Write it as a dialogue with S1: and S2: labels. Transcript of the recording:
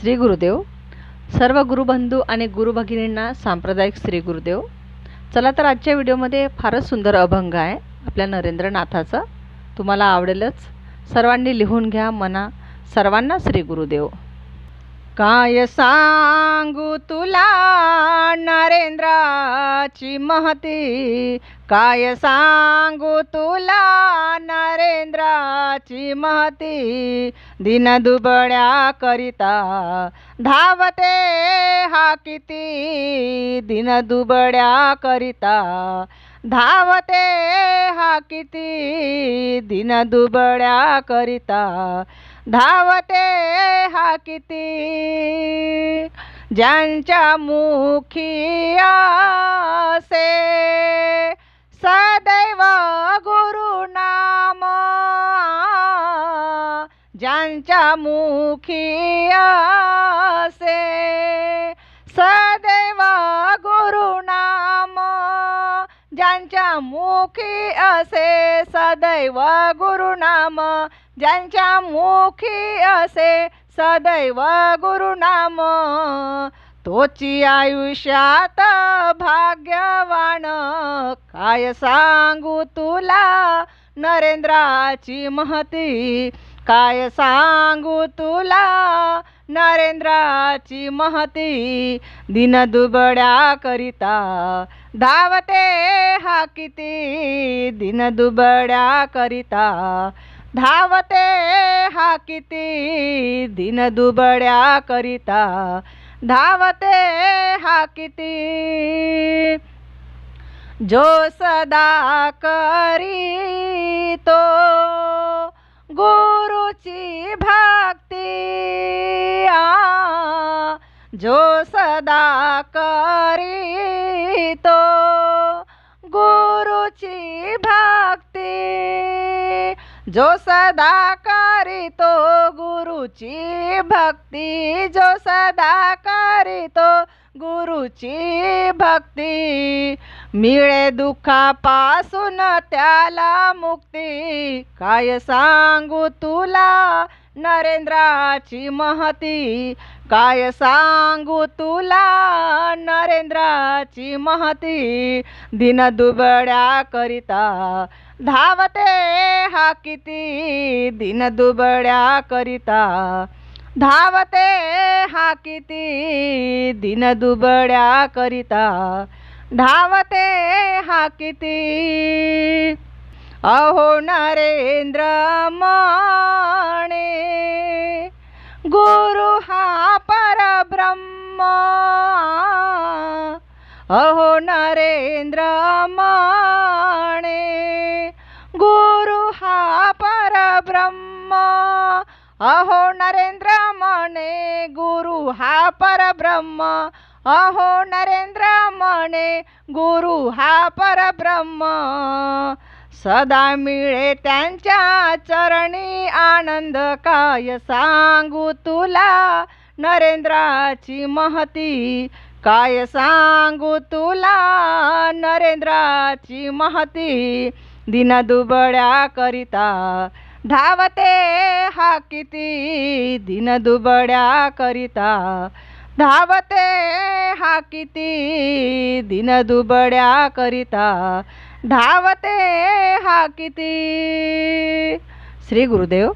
S1: श्री गुरुदेव. सर्व गुरुबंधू आणि गुरुभगिनींना सांप्रदायिक श्री गुरुदेव. चला तर आजच्या व्हिडिओमध्ये फारच सुंदर अभंग आहे आपल्या नरेंद्रनाथाचा, तुम्हाला आवडेलच. सर्वांनी लिहून घ्या मना. सर्वांना श्री गुरुदेव. काय सांगू तुला नरेंद्राची महती, काय सांगू तुला नरेंद्राची महती. दिनदुबळ्या करिता धावते हा किती, दिनदुबळ्या करिता धावते हा किती, दिनदुबळ्या करिता धावते हा किती. ज्यांच्या मुखी असे सदैव गुरुनाम, ज्यांच्या मुखी असे सदैव गुरुनाम, ज्यांच्या मुखी असे सदैव गुरुनाम, ज्यांच्या मुखी असे सदैव गुरुनाम. तोची आयुष्यात भाग्यवान, काय सांगू तुला नरेंद्राची महती, काय सांगू तुला नरेंद्राची महती. दिनदुबळ्या करिता धावते हा किती, दिनदुबळ्या करिता धावते हा किती, दिनदुबळ्या करिता धावते हा किती. जो सदा करीतो गुरुची भक्ती, जो सदा करीतो गुरुची भक्ती, जो सदा करीतो गुरुची भक्ती, जो सदा करीतो गुरुची भक्ती. मिळे दुःखापासून त्याला मुक्ती, काय सांगू तुला नरेंद्राची महती, काय सांगू तुला नरेंद्राची महती. दिनदुबळ्या करिता धावते हा किती, दिनदुबळ्या करिता धावते हा किती, दिनदुबळ्या करिता धावते हा किती. अहो नरेंद्र म्हणे गुरु हा परब्रह्म, अहो नरेंद्र म्हणे गुरु हा परब्रह्म, अहो नरेंद्र म्हणे गुरु हा परब्रह्म, अहो नरेंद्र म्हणे गुरु हा परब्रह्म. सदा मिळे त्यांच्या चरणी आनंद, काय सांगू तुला नरेंद्राची महती, काय सांगू तुला नरेंद्राची महती. दिनदुबळ्या करिता धावते हा किती, दिनदुबळ्या करिता धावते हा किती, दिनदुबळ्या करिता धावते हा किती. श्री गुरुदेव.